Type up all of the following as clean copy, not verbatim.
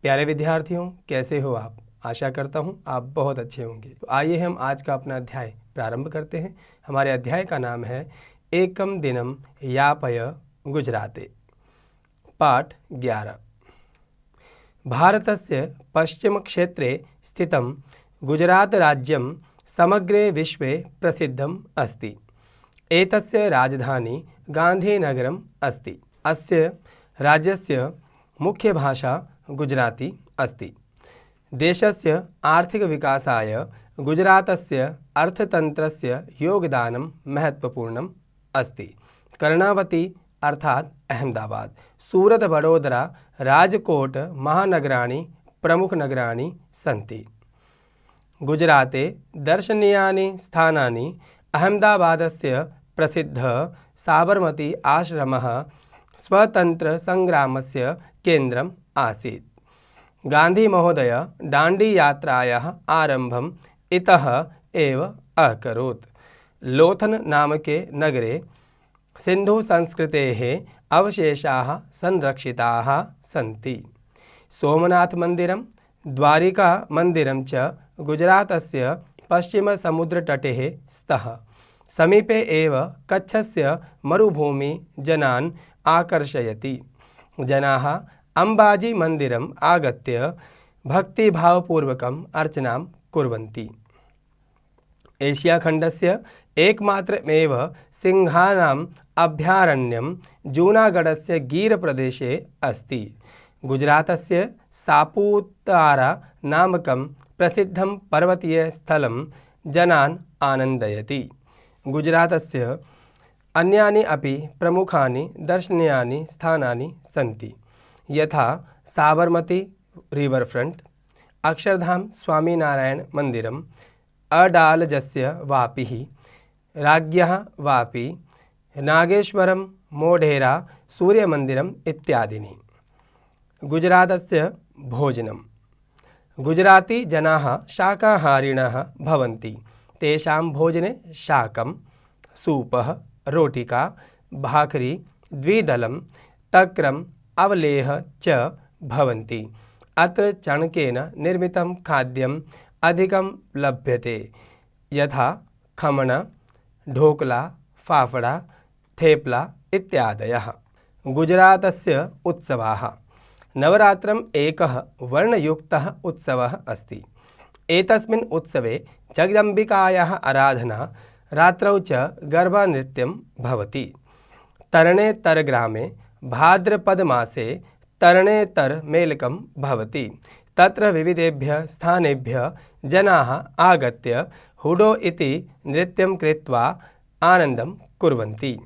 प्यारे विद्यार्थियों, कैसे हो आप? आशा करता हूँ आप बहुत अच्छे होंगे। तो आइए हम आज का अपना अध्याय प्रारंभ करते हैं। हमारे अध्याय का नाम है एकम दिनम यापय गुजराते। पाठ 11। भारतस्य पश्चिमक्षेत्रे स्थितं गुजरातराज्यं समग्रे विश्वे प्रसिद्धम् अस्ति। एतस्य राजधानी गान्धीनगरम् अस्ति। अस्य राज्यस्य मुख्यभाषा गुजराती अस्ति। देशस्य आर्थिकविकासाय गुजरातस्य अर्थतन्त्रस्य योगदानं महत्त्वपूर्णम् अस्ति। कर्णावती अर्थात अहमदाबाद, सूरत, वडोदरा, राजकोट महानगराणि प्रमुखनगराणि सन्ति। गुजराते दर्शनीयानि स्थानानि। अहमदाबादस्य प्रसिद्धः साबरमती आश्रमः स्वतन्त्रसङ्ग्रामस्य केन्द्रम् आसीत्। गान्धीमहोदय दाण्डीयात्रायाः आरम्भम् इतः एव अकरोत्। लोथल नामके नगरे सिन्धुसंस्कृतेः अवशेषाः संरक्षिताः सन्ति। सोमनाथमन्दिरं, द्वारिकामन्दिरं च गुजरातस्य पश्चिमसमुद्रतटे स्तः। समीपे एव कच्छस्य मरुभूमि जनान् आकर्षयति। जनाः अम्बाजी मन्दिरम् आगत्य भक्तिभावपूर्वकम् अर्चनां कुर्वन्ति। एशिया खण्डस्य एकमात्रमेव सिंहानाम् अभयारण्यं जूनागढस्य गीरप्रदेशे अस्ति। गुजरातस्य सापुतारा नामकं प्रसिद्धं पर्वतीयस्थलं जनान् आनन्दयति। गुजरातस्य अन्यानि अपि प्रमुखानि दर्शनीयानि स्थानानि सन्ति, यथा साबरमती रिवर फ्रंट, अक्षरधाम स्वामीनारायण मंदिरम, अडालजस्य वापिः, राज्ञः वापी, नागेश्वरम, मोढेरा सूर्यमंदिरम इत्यादीनि। गुजरातस्य भोजनम्। गुजराती जनाः शाकाहारिणः भवन्ति। तेषां भोजने शाकं, सूपः, रोटिका, भाकरी, द्विदलं, तक्रम्, अवलेह च भवन्ति। अत्र चणकेन निर्मितं खाद्यम् अधिकं लभ्यते, यथा खमण, ढोकला, फाफड़ा, थेपला इत्यादयः। गुजरातस्य उत्सवाः। नवरात्रम् एकः वर्णयुक्तः उत्सवः अस्ति। एतस्मिन् उत्सवे जगदम्बिकायाः आराधना, रात्रौ च गरबानृत्यं भवति। तरणेतर ग्रामे भाद्रपदमासे तरणेतर मेलकं भवति। तत्र विविधेभ्यः स्थानेभ्यः जनाः आगत्य हुडो इति नृत्यं कृत्वा आनन्दं कुर्वन्ति।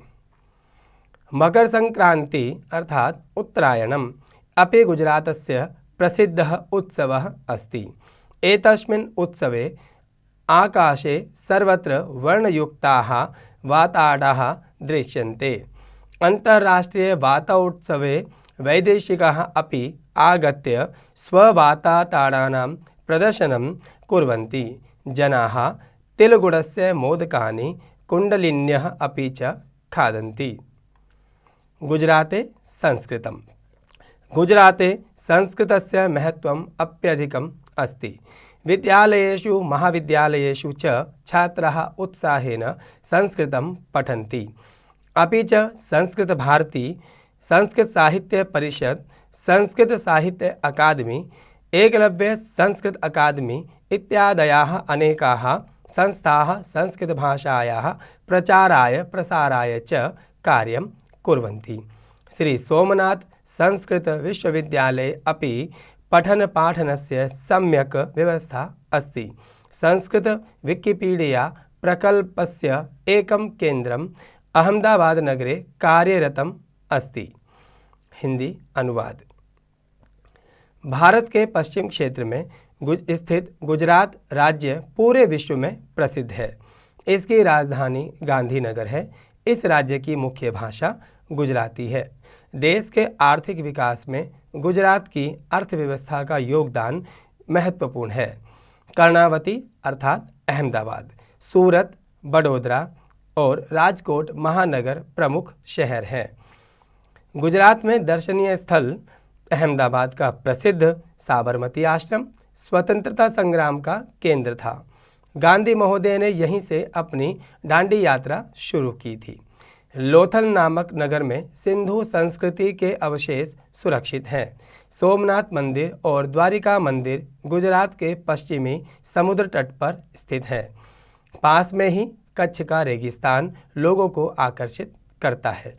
मकरसंक्रान्ति अर्थात् उत्तरायणम् अपि गुजरातस्य प्रसिद्धः उत्सवः अस्ति। एतस्मिन् उत्सवे आकाशे सर्वत्र वर्णयुक्ताः वाताडाः दृश्यन्ते। अन्तर्राष्ट्रीयवातोत्सवे वैदेशिकाः अपि आगत्य स्ववाताटानां प्रदर्शनं कुर्वन्ति। जनाः तिलगुडस्य मोदकानि, कुण्डलिन्यः अपि च खादन्ति। गुजराते संस्कृतम्। गुजराते संस्कृतस्य महत्त्वम् अत्यधिकम् अस्ति। विद्यालयेषु महाविद्यालयेषु च छात्राः उत्साहेन संस्कृतं पठन्ति। अपि च संस्कृतभारती, संस्कृतसाहित्यपरिषद, संस्कृतसाहित्य अकादमी, एकलव्य संस्कृत अकादमी इत्यादयाः अनेकाः संस्थाः संस्कृतभाषायाः प्रचाराय प्रसाराय च कार्यं कुर्वन्ति। श्री सोमनाथ संस्कृत विश्वविद्यालये अपि पठनपाठनस्य सम्यक् व्यवस्था अस्ति। संस्कृत विकिपीडिया प्रकल्पस्य एकं केन्द्रम् अहमदाबाद नगरे कार्यरतम् अस्ति। हिंदी अनुवाद। भारत के पश्चिम क्षेत्र में स्थित गुजरात राज्य पूरे विश्व में प्रसिद्ध है। इसकी राजधानी गांधीनगर है। इस राज्य की मुख्य भाषा गुजराती है। देश के आर्थिक विकास में गुजरात की अर्थव्यवस्था का योगदान महत्वपूर्ण है। कर्णावती अर्थात अहमदाबाद, सूरत, वडोदरा और राजकोट महानगर प्रमुख शहर हैं। गुजरात में दर्शनीय स्थल अहमदाबाद का प्रसिद्ध साबरमती आश्रम स्वतंत्रता संग्राम का केंद्र था। गांधी महोदय ने यहीं से अपनी दांडी यात्रा शुरू की थी। लोथल नामक नगर में सिंधु संस्कृति के अवशेष सुरक्षित हैं। सोमनाथ मंदिर और द्वारिका मंदिर गुजरात के पश्चिमी समुद्र तट पर स्थित है। पास में ही कच्छ का रेगिस्तान लोगों को आकर्षित करता है।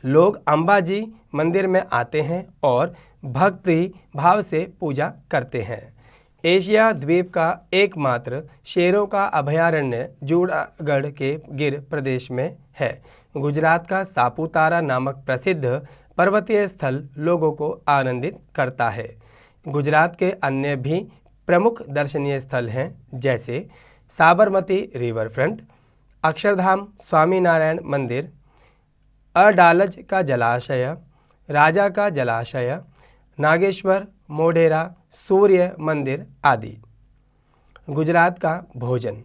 लोग अंबाजी मंदिर में आते हैं और भक्ति भाव से पूजा करते हैं। एशिया द्वीप का एकमात्र शेरों का अभयारण्य जूनागढ़ के गिर प्रदेश में है। गुजरात का सापुतारा नामक प्रसिद्ध पर्वतीय स्थल लोगों को आनंदित करता है। गुजरात के अन्य भी प्रमुख दर्शनीय स्थल हैं, जैसे साबरमती रिवर फ्रंट, अक्षरधाम स्वामीनारायण मंदिर, अडालज का जलाशय, राजा का जलाशय, नागेश्वर, मोढेरा, सूर्य मंदिर आदि। गुजरात का भोजन।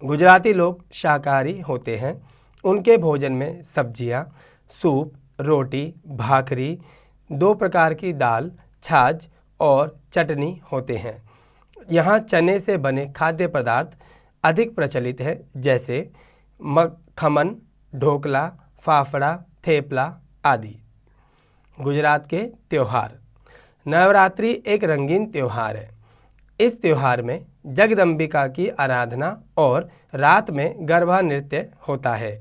गुजराती लोग शाकाहारी होते हैं। उनके भोजन में सब्जियां, सूप, रोटी, भाकरी, 2 प्रकार की दाल, छाछ और चटनी होते हैं। यहाँ चने से बने खाद्य पदार्थ अधिक प्रचलित है, जैसे खमन, ढोकला, फाफड़ा, थेपला आदि। गुजरात के त्योहार। नवरात्रि एक रंगीन त्यौहार है। इस त्यौहार में जगदम्बिका की आराधना और रात में गरबा नृत्य होता है।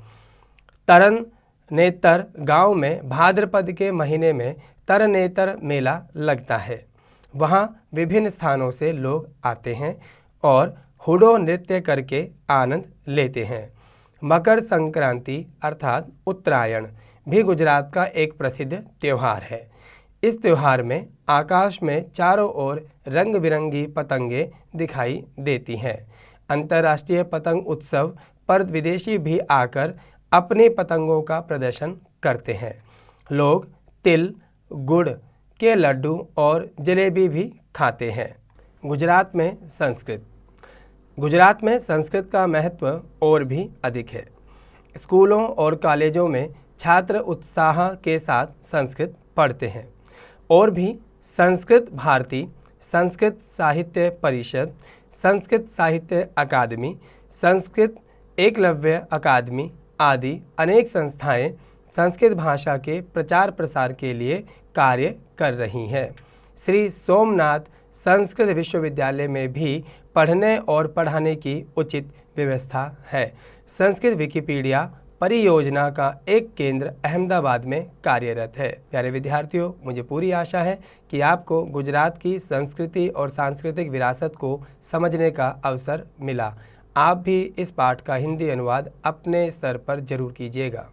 तरनेतर गांव में भाद्रपद के महीने में तरनेतर मेला लगता है। वहां विभिन्न स्थानों से लोग आते हैं और हुडो नृत्य करके आनंद लेते हैं। मकर संक्रांति अर्थात उत्तरायण भी गुजरात का एक प्रसिद्ध त्यौहार है। इस त्यौहार में आकाश में चारों ओर रंग बिरंगी पतंगें दिखाई देती हैं। अंतर्राष्ट्रीय पतंग उत्सव पर विदेशी भी आकर अपनी पतंगों का प्रदर्शन करते हैं। लोग तिल, गुड़ के लड्डू और जलेबी भी खाते हैं। गुजरात में संस्कृत। गुजरात में संस्कृत का महत्व और भी अधिक है। स्कूलों और कॉलेजों में छात्र उत्साह के साथ संस्कृत पढ़ते हैं। और भी संस्कृत भारती, संस्कृत साहित्य परिषद, संस्कृत साहित्य अकादमी, संस्कृत एकलव्य अकादमी आदि अनेक संस्थाएं संस्कृत भाषा के प्रचार प्रसार के लिए कार्य कर रही हैं। श्री सोमनाथ संस्कृत विश्वविद्यालय में भी पढ़ने और पढ़ाने की उचित व्यवस्था है। संस्कृत विकिपीडिया परियोजना का एक केंद्र अहमदाबाद में कार्यरत है। प्यारे विद्यार्थियों, मुझे पूरी आशा है कि आपको गुजरात की संस्कृति और सांस्कृतिक विरासत को समझने का अवसर मिला। आप भी इस पाठ का हिंदी अनुवाद अपने स्तर पर जरूर कीजिएगा।